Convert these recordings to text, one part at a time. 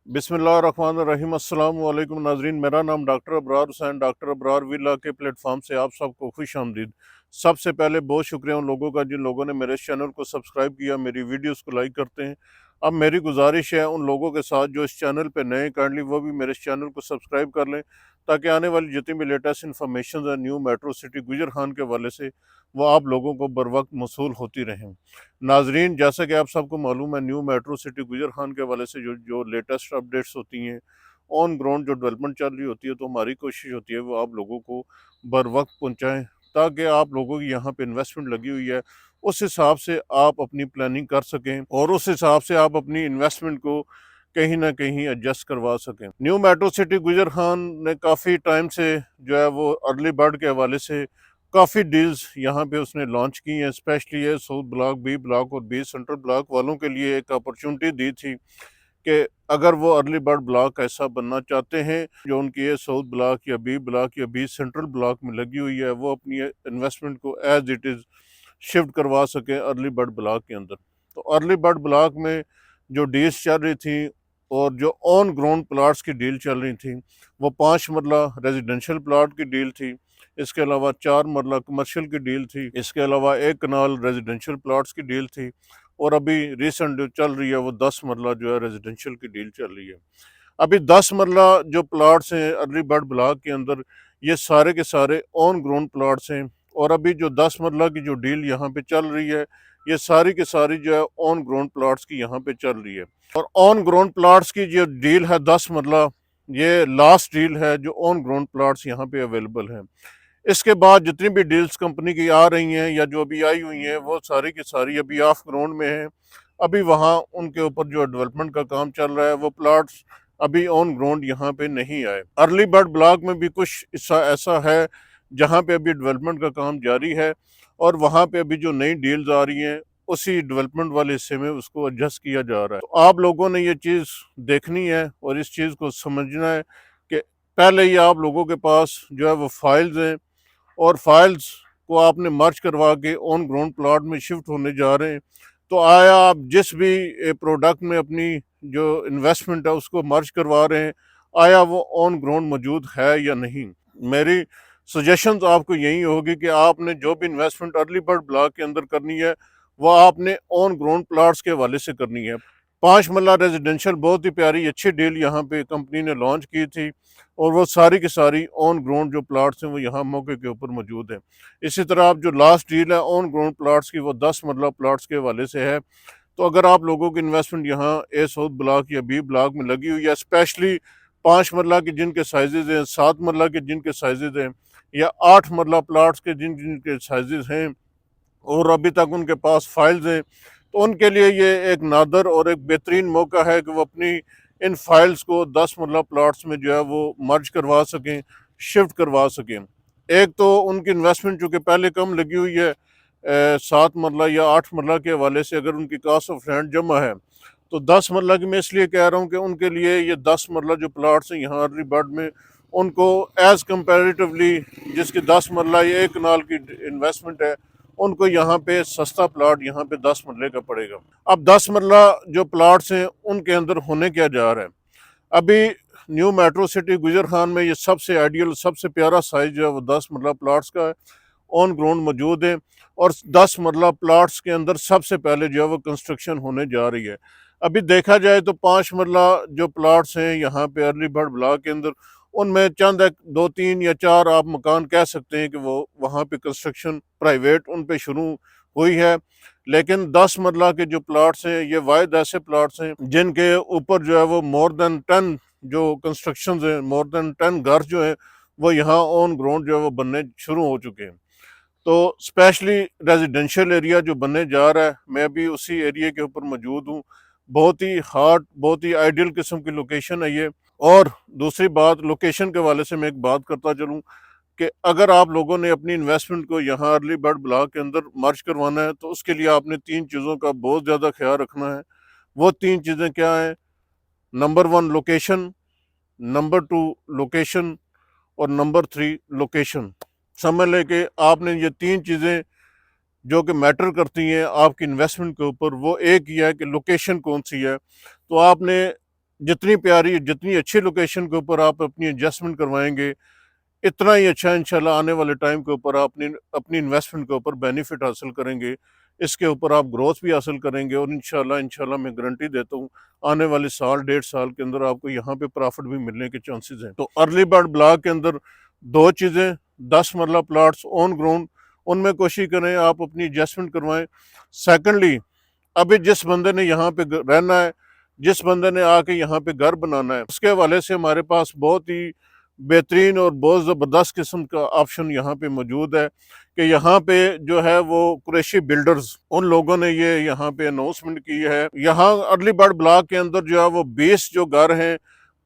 बिस्मिल्लाहिर्रहमानिर्रहीम। अस्सलाम वालेकुम नाजरीन, मेरा नाम doctor Abrar Hussain, doctor Abrar villa के प्लेटफॉर्म से आप सबको खुश आमदीद। सबसे पहले बहुत शुक्रिया उन लोगों का जिन लोगों ने मेरे इस चैनल को सब्सक्राइब किया, मेरी वीडियोस को लाइक करते हैं। अब मेरी गुजारिश है उन लोगों के साथ जो इस चैनल पे नए, काइंडली वो भी मेरे इस चैनल को सब्सक्राइब कर लें, ताकि आने वाली जितनी भी लेटेस्ट इन्फॉर्मेशन है न्यू मेट्रो सिटी गुजर खान के हवाले से वो आप लोगों को बर वक्त मौसूल होती रहें। नाजरीन, जैसा कि आप सबको मालूम है, न्यू मेट्रो सिटी गुजर खान के हवाले से जो जो लेटेस्ट अपडेट्स होती हैं, ऑन ग्राउंड जो डेवलपमेंट चल रही होती है, तो हमारी कोशिश होती है वो आप लोगों को बर वक्त पहुँचाएँ, ताकि आप लोगों की यहाँ पे इन्वेस्टमेंट लगी हुई है, उस हिसाब से आप अपनी प्लानिंग कर सकें और उस हिसाब से आप अपनी इन्वेस्टमेंट को कहीं ना कहीं एडजस्ट करवा सकें। न्यू मेट्रो सिटी गुजर खान ने काफ़ी टाइम से जो है वो अर्ली बर्ड के हवाले से काफ़ी डील्स यहाँ पे उसने लॉन्च की हैं। स्पेशली ये साउथ ब्लॉक, बी ब्लॉक और बी सेंट्रल ब्लॉक वालों के लिए एक अपॉर्चुनिटी दी थी कि अगर वो अर्ली बर्ड ब्लॉक ऐसा बनना चाहते हैं, जो उनकी ये साउथ ब्लॉक या बी सेंट्रल ब्लॉक में लगी हुई है, वो अपनी इन्वेस्टमेंट को एज इट इज़ शिफ्ट करवा सकें अर्ली बर्ड ब्लॉक के अंदर। तो अर्ली बर्ड ब्लॉक में जो डील्स चल रही थी और जो ऑन ग्राउंड प्लाट्स की डील चल रही थी, वो 5 मरला रेजिडेंशियल प्लाट की डील थी। इसके अलावा 4 मरला कमर्शियल की डील थी। इसके अलावा 1 कनाल रेजिडेंशियल प्लाट्स की डील थी। और अभी रिसेंट जो चल रही है वो 10 मरला जो है रेजिडेंशियल की डील चल रही है। अभी 10 मरला जो प्लाट्स हैं अर्ली बर्ड ब्लॉक के अंदर, ये सारे के सारे ऑन ग्राउंड प्लाट्स हैं। और अभी जो 10 मरला की जो डील यहाँ पे चल रही है, ये सारी की सारी जो है ऑन ग्राउंड प्लाट्स की यहाँ पे चल रही है। और ऑन ग्राउंड प्लाट्स की जो डील है 10 मरला, ये लास्ट डील है जो ऑन ग्राउंड प्लाट्स यहाँ पे अवेलेबल हैं। इसके बाद जितनी भी डील्स कंपनी की आ रही हैं या जो अभी आई हुई हैं, वो सारी की सारी अभी ऑफ ग्राउंड में हैं। अभी वहाँ उनके ऊपर जो डेवलपमेंट का काम चल रहा है, वो प्लाट्स अभी ऑन ग्राउंड यहाँ पे नहीं आए। अर्ली बर्ड ब्लॉक में भी कुछ हिस्सा ऐसा है जहाँ पे अभी डेवलपमेंट का काम जारी है, और वहाँ पे अभी जो नई डील्स आ रही हैं, उसी डेवलपमेंट वाले हिस्से में उसको एडजस्ट किया जा रहा है। तो आप लोगों ने ये चीज़ देखनी है और इस चीज़ को समझना है कि पहले ही आप लोगों के पास जो है वो फाइल्स हैं, और फाइल्स को आपने मर्ज करवा के ऑन ग्राउंड प्लॉट में शिफ्ट होने जा रहे हैं। तो आया आप जिस भी प्रोडक्ट में अपनी जो इन्वेस्टमेंट है उसको मर्ज करवा रहे हैं, आया वो ऑन ग्राउंड मौजूद है या नहीं। मेरी सजेशन तो आपको यही होगी कि आपने जो भी इन्वेस्टमेंट अर्ली बर्ड ब्लॉक के अंदर करनी है, वो आपने ऑन ग्राउंड प्लाट्स के हवाले से करनी है। 5 मरला रेजिडेंशियल बहुत ही प्यारी अच्छी डील यहाँ पे कंपनी ने लॉन्च की थी, और वो सारी की सारी ऑन ग्राउंड जो प्लाट्स हैं वो यहाँ मौके के ऊपर मौजूद हैं। इसी तरह आप जो लास्ट डील है ऑन ग्राउंड प्लाट्स की, वो 10 मरला प्लाट्स के हवाले से है। तो अगर आप लोगों की इन्वेस्टमेंट यहाँ ए साउथ ब्लॉक या बी ब्लॉक में लगी हुई है, स्पेशली 5 मरला के जिनके साइजेज हैं, 7 मरला के जिनके साइजेज हैं, या 8 मरला प्लाट्स के जिनके साइजेज हैं, और अभी तक उनके पास फाइल्स हैं, तो उनके लिए ये एक नादर और एक बेहतरीन मौका है कि वो अपनी इन फाइल्स को 10 मरला प्लाट्स में जो है वो मर्ज करवा सकें, शिफ्ट करवा सकें। एक तो उनकी इन्वेस्टमेंट चूँकि पहले कम लगी हुई है, 7 मरला या 8 मरला के हवाले से अगर उनकी कास्ट ऑफ लैंड जमा है, तो 10 मरला की मैं इसलिए कह रहा हूँ कि उनके लिए ये 10 मरला जो प्लाट्स हैं यहाँ अर्ली बर्ड में, उनको एज़ कंपेरेटिवली जिसकी 10 मरला या 1 कनाल की इन्वेस्टमेंट है, उनको यहाँ पे सस्ता प्लाट यहाँ पे 10 मरले का पड़ेगा। अब 10 मरला जो प्लाट्स हैं उनके अंदर होने क्या जा रहा है, अभी न्यू मेट्रो सिटी गुजर खान में ये सबसे आइडियल, सबसे प्यारा साइज जो है वो 10 मरला प्लाट्स का है, ऑन ग्राउंड मौजूद है। और 10 मरला प्लाट्स के अंदर सबसे पहले जो है वो कंस्ट्रक्शन होने जा रही है। अभी देखा जाए तो 5 मरला जो प्लाट्स हैं यहाँ पे अर्ली बर्ड ब्लॉक के अंदर, उनमें चंद एक 2, 3 या 4 आप मकान कह सकते हैं कि वो वहाँ पे कंस्ट्रक्शन प्राइवेट उन पे शुरू हुई है। लेकिन 10 मरला के जो प्लाट्स हैं, ये वाहिद ऐसे प्लाट्स हैं जिनके ऊपर जो है वो मोर देन 10 जो कंस्ट्रक्शन हैं, मोर देन 10 घर जो है वो यहाँ ऑन ग्राउंड जो है वो बनने शुरू हो चुके हैं। तो स्पेशली रेजिडेंशियल एरिया जो बनने जा रहा है, मैं भी उसी एरिया के ऊपर मौजूद हूँ। बहुत ही हार्ड, बहुत ही आइडियल किस्म की लोकेशन है ये। और दूसरी बात, लोकेशन के हवाले से मैं एक बात करता चलूँ कि अगर आप लोगों ने अपनी इन्वेस्टमेंट को यहाँ अर्ली बर्ड ब्लॉक के अंदर मर्ज करवाना है, तो उसके लिए आपने 3 चीज़ों का बहुत ज़्यादा ख्याल रखना है। वो 3 चीज़ें क्या हैं? नंबर 1 लोकेशन, नंबर 2 लोकेशन, और नंबर 3 लोकेशन। समझ लें कि आपने ये 3 चीज़ें जो कि मैटर करती हैं आपकी इन्वेस्टमेंट के ऊपर, वो एक ही है कि लोकेशन कौन सी है। तो आपने जितनी प्यारी जितनी अच्छी लोकेशन के ऊपर आप अपनी एडजस्टमेंट करवाएंगे, इतना ही अच्छा इंशाल्लाह आने वाले टाइम के ऊपर आप अपनी अपनी इन्वेस्टमेंट के ऊपर बेनिफिट हासिल करेंगे। इसके ऊपर आप ग्रोथ भी हासिल करेंगे और इंशाल्लाह इंशाल्लाह मैं गारंटी देता हूँ आने वाले साल 1.5 साल के अंदर आपको यहाँ पे प्रॉफिट भी मिलने के चांसेस हैं। तो अर्ली बर्ड ब्लॉक के अंदर दो चीज़ें, 10 मरला प्लाट्स ऑन ग्राउंड, उनमें कोशिश करें आप अपनी एडजस्टमेंट करवाएं। सेकेंडली, अभी जिस बंदे ने यहाँ पे रहना है, जिस बंदे ने आके यहाँ पे घर बनाना है, उसके हवाले से हमारे पास बहुत ही बेहतरीन और बहुत ज़बरदस्त किस्म का ऑप्शन यहाँ पे मौजूद है कि यहाँ पे जो है वो कुरैशी बिल्डर्स, उन लोगों ने ये यहाँ पे अनाउंसमेंट की है। यहाँ अर्ली बर्ड ब्लॉक के अंदर जो है वो 20 जो घर हैं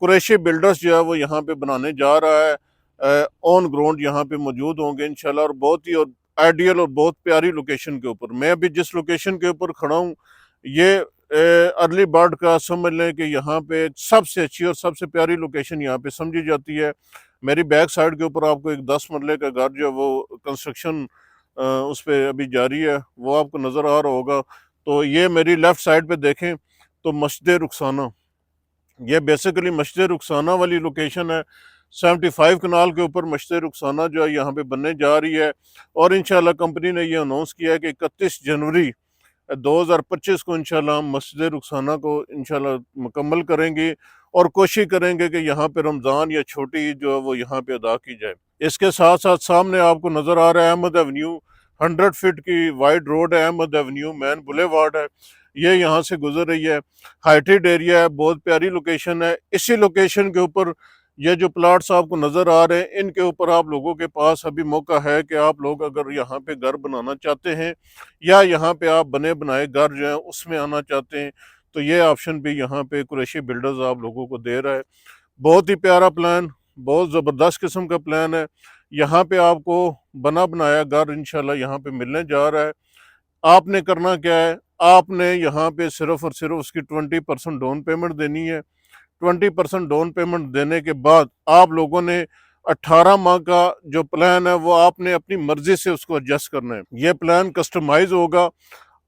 कुरैशी बिल्डर्स जो है वो यहाँ पे बनाने जा रहा है। ऑन ग्राउंड यहाँ पे मौजूद होंगे इंशाल्लाह, और बहुत ही और आइडियल और बहुत प्यारी लोकेशन के ऊपर। मैं अभी जिस लोकेशन के ऊपर खड़ा हूँ, ये अर्ली बर्ड का समझ लें कि यहाँ पे सबसे अच्छी और सबसे प्यारी लोकेशन यहाँ पे समझी जाती है। मेरी बैक साइड के ऊपर आपको एक 10 मरले का घर जो है वो कंस्ट्रक्शन उस पर अभी जारी है, वो आपको नज़र आ रहा होगा। तो ये मेरी लेफ़्ट साइड पे देखें तो मस्जिद रुखसाना, ये बेसिकली मस्जिद रुखसाना वाली लोकेशन है। 75 कनाल के ऊपर मस्जिद रुखसाना जो है यहाँ पे बनने जा रही है, और इंशाल्लाह कंपनी ने ये अनाउंस किया है कि 31 जनवरी 2025 को इंशाल्लाह हम मस्जिद रुखसाना को इंशाल्लाह मुकम्मल करेंगे और कोशिश करेंगे कि यहाँ पे रमज़ान या छोटी ईद जो है वो यहाँ पे अदा की जाए। इसके साथ साथ सामने आपको नज़र आ रहा है अहमद एवेन्यू, 100 फीट की वाइड रोड है, अहमद एवेन्यू मैन बुलेवार्ड है, ये यहाँ से गुजर रही है। हाइटेड एरिया है, बहुत प्यारी लोकेशन है। इसी लोकेशन के ऊपर ये जो प्लाट्स आपको नज़र आ रहे हैं, इनके ऊपर आप लोगों के पास अभी मौका है कि आप लोग अगर यहाँ पे घर बनाना चाहते हैं या यहाँ पे आप बने बनाए घर जो है उसमें आना चाहते हैं, तो ये ऑप्शन भी यहाँ पे कुरैशी बिल्डर्स आप लोगों को दे रहा है। बहुत ही प्यारा प्लान, बहुत ज़बरदस्त किस्म का प्लान है। यहाँ पे आपको बना बनाया घर इंशाल्लाह यहाँ पे मिलने जा रहा है। आपने करना क्या है, आपने यहाँ पे सिर्फ और सिर्फ उसकी 20% डाउन पेमेंट देनी है। 20% डाउन पेमेंट देने के बाद आप लोगों ने 18 माह का जो प्लान है वो आपने अपनी मर्जी से उसको एडजस्ट करना है। ये प्लान कस्टमाइज होगा,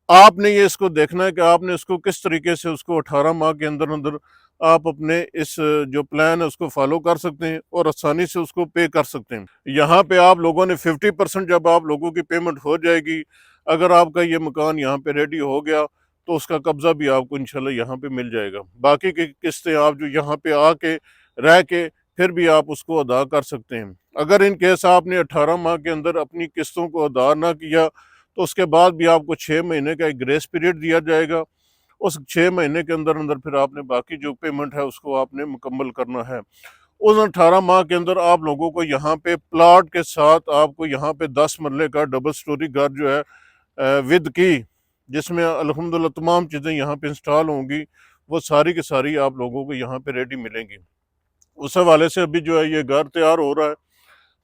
आपने ये इसको देखना है कि आपने इसको किस तरीके से उसको 18 माह के अंदर अंदर आप अपने इस जो प्लान है उसको फॉलो कर सकते हैं और आसानी से उसको पे कर सकते हैं। यहाँ पे आप लोगों ने 50% जब आप लोगों की पेमेंट हो जाएगी, अगर आपका ये मकान यहाँ पे रेडी हो गया तो उसका कब्जा भी आपको इंशाल्लाह यहाँ पे मिल जाएगा। बाकी की किस्तें आप जो यहाँ पे आके रह के फिर भी आप उसको अदा कर सकते हैं। अगर इन केस आपने 18 माह के अंदर अपनी किस्तों को अदा ना किया तो उसके बाद भी आपको 6 महीने का एक ग्रेस पीरियड दिया जाएगा। उस 6 महीने के अंदर अंदर फिर आपने बाकी जो पेमेंट है उसको आपने मुकम्मल करना है। उन 18 माह के अंदर आप लोगों को यहाँ पे प्लाट के साथ आपको यहाँ पे 10 मरले का डबल स्टोरी घर जो है विद की, जिसमें अल्हम्दुलिल्लाह तमाम चीज़ें यहाँ पे इंस्टॉल होंगी, वो सारी की सारी आप लोगों को यहाँ पे रेडी मिलेंगी। उस हवाले से अभी जो है ये घर तैयार हो रहा है।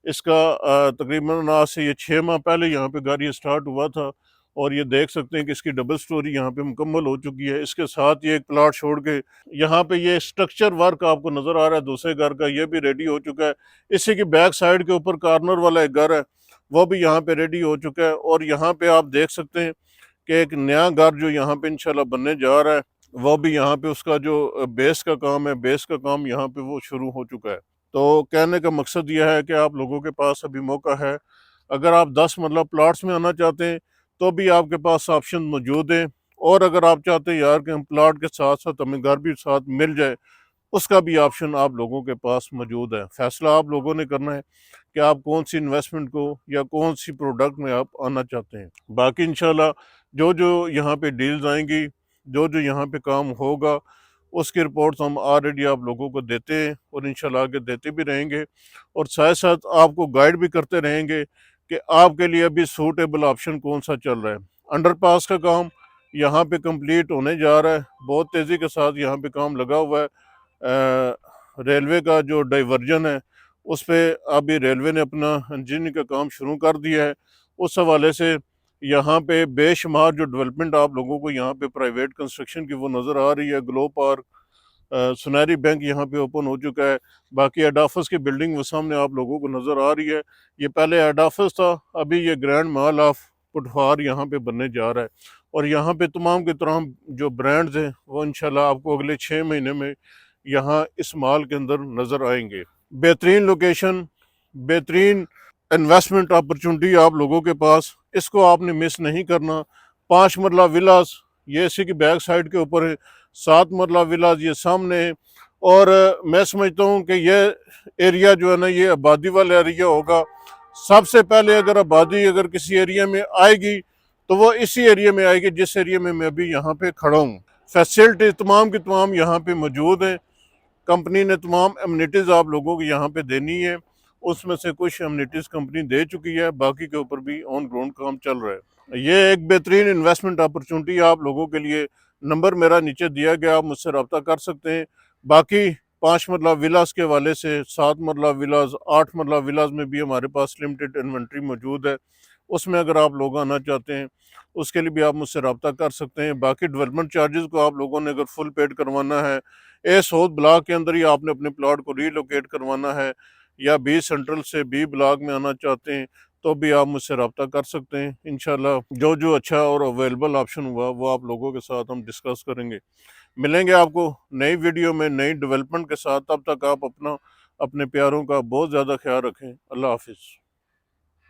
इसका तकरीबन आज से ये 6 माह पहले यहाँ पे घर ये स्टार्ट हुआ था, और ये देख सकते हैं कि इसकी डबल स्टोरी यहाँ पे मुकम्मल हो चुकी है। इसके साथ ये एक प्लाट छोड़ के यहाँ पे ये स्ट्रक्चर वर्क आपको नज़र आ रहा है दूसरे घर का, ये भी रेडी हो चुका है। इसी की बैक साइड के ऊपर कॉर्नर वाला एक घर है, वो भी यहाँ पे रेडी हो चुका है। और यहाँ पे आप देख सकते हैं कि एक नया घर जो यहाँ पे इंशाल्लाह बनने जा रहा है, वो भी यहाँ पे उसका जो बेस का काम है, बेस का काम यहाँ पे वो शुरू हो चुका है। तो कहने का मकसद यह है कि आप लोगों के पास अभी मौका है, अगर आप 10 मतलब प्लाट्स में आना चाहते हैं तो भी आपके पास ऑप्शन मौजूद हैं, और अगर आप चाहते हैं यार कि हम प्लाट के साथ साथ हमें घर भी साथ मिल जाए, उसका भी ऑप्शन आप लोगों के पास मौजूद है। फैसला आप लोगों ने करना है कि आप कौन सी इन्वेस्टमेंट को या कौन सी प्रोडक्ट में आप आना चाहते हैं। बाकी इंशाल्लाह जो जो यहाँ पे डील्स आएंगी, जो जो यहाँ पे काम होगा, उसकी रिपोर्ट्स हम ऑलरेडी आप लोगों को देते हैं और इंशाल्लाह आगे देते भी रहेंगे, और साथ साथ आपको गाइड भी करते रहेंगे कि आपके लिए अभी सूटेबल ऑप्शन कौन सा चल रहा है। अंडरपास का काम यहाँ पे कंप्लीट होने जा रहा है, बहुत तेज़ी के साथ यहाँ पे काम लगा हुआ है। रेलवे का जो डाइवर्जन है उस पर अभी रेलवे ने अपना इंजीनियरिंग का काम शुरू कर दिया है। उस हवाले से यहाँ पे बेशुमार जो डेवलपमेंट आप लोगों को यहाँ पे प्राइवेट कंस्ट्रक्शन की वो नज़र आ रही है। ग्लो पार्क, सुनहरी बैंक यहाँ पे ओपन हो चुका है। बाकी हेड ऑफिस की बिल्डिंग वो सामने आप लोगों को नज़र आ रही है। ये पहले हेड ऑफिस था, अभी ये ग्रैंड मॉल ऑफ पुटफार यहाँ पे बनने जा रहा है, और यहाँ पे तमाम के तमाम जो ब्रांड्स हैं वो इंशाल्लाह आपको अगले 6 महीने में यहाँ इस माल के अंदर नज़र आएंगे। बेहतरीन लोकेशन, बेहतरीन इन्वेस्टमेंट अपॉर्चुनिटी आप लोगों के पास, इसको आपने मिस नहीं करना। 5 मरला विलास ये इसी की बैक साइड के ऊपर है, 7 मरला विलास ये सामने है। और मैं समझता हूँ कि ये एरिया जो है ना, ये आबादी वाला एरिया होगा। सबसे पहले अगर आबादी अगर किसी एरिया में आएगी तो वो इसी एरिया में आएगी जिस एरिया में मैं अभी यहाँ पे खड़ा हूँ। फैसिलिटी तमाम की तमाम यहाँ पे मौजूद हैं। कंपनी ने तमाम एमिनिटीज़ आप लोगों को यहाँ पे देनी है, उसमें से कुछ एमिनिटीज़ कंपनी दे चुकी है, बाकी के ऊपर भी ऑन ग्राउंड काम चल रहा है। ये एक बेहतरीन इन्वेस्टमेंट अपॉर्चुनिटी आप लोगों के लिए। नंबर मेरा नीचे दिया गया, आप मुझसे रब्ता कर सकते हैं। बाकी 5 मरला विलास के हवाले से, 7 मरला विलास, 8 मरला विलास में भी हमारे पास लिमिटेड इन्वेंट्री मौजूद है। उसमें अगर आप लोग आना चाहते हैं उसके लिए भी आप मुझसे रब्ता कर सकते हैं। बाकी डेवलपमेंट चार्जेस को आप लोगों ने अगर फुल पेड करवाना है, ए साउथ ब्लॉक के अंदर ही आपने अपने प्लॉट को रीलोकेट करवाना है, या बी सेंट्रल से बी ब्लॉक में आना चाहते हैं, तो भी आप मुझसे रब्ता कर सकते हैं। इंशाल्लाह जो जो अच्छा और अवेलेबल ऑप्शन हुआ वो आप लोगों के साथ हम डिस्कस करेंगे। मिलेंगे आपको नई वीडियो में नई डेवलपमेंट के साथ। तब तक आप अपना अपने प्यारों का बहुत ज़्यादा ख्याल रखें। अल्लाह हाफिज़।